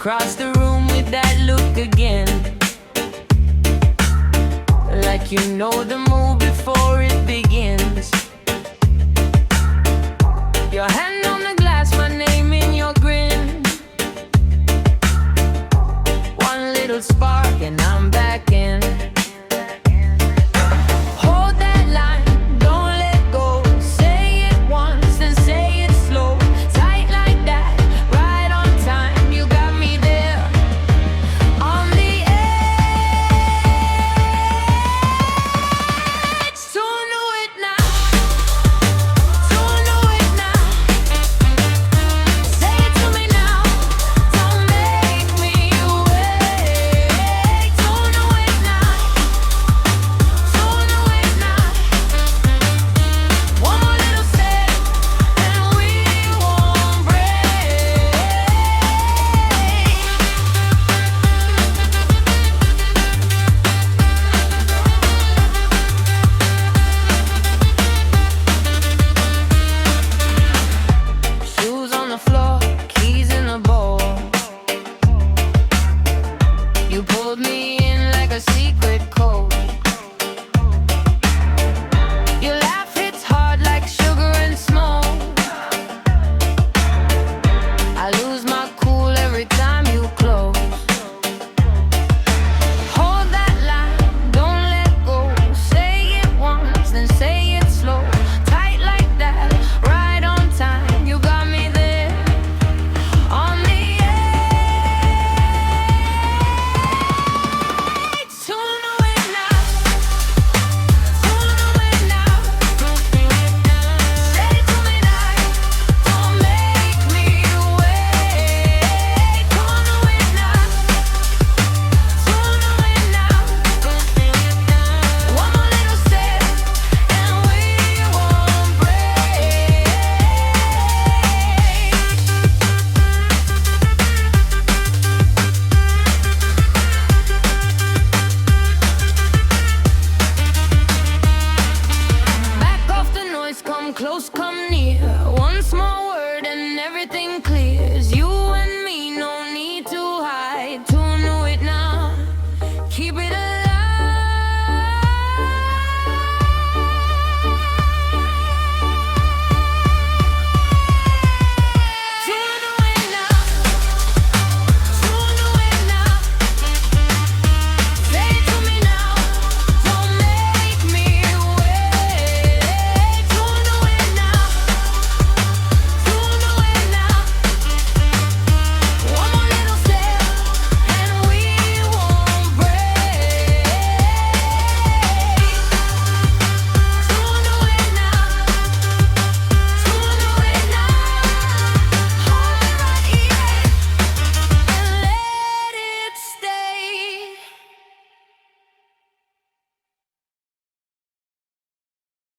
across the room with that look again, like you know the move before it begins. Your hand on the glass, my name in your grin. One little spark and I'm back in. Hold that line, don't let go. Say it once and say it slow. Tight like that, right on time. You got me there on the edge. Tuunnu Itna, Tuunnu Itna. Say it to me now, don't make me wait. Tuunnu Itna, Tuunnu Itna. One more little step and we won't break. Shoes on the floor, keys in the bowl. You pulled me in like a secret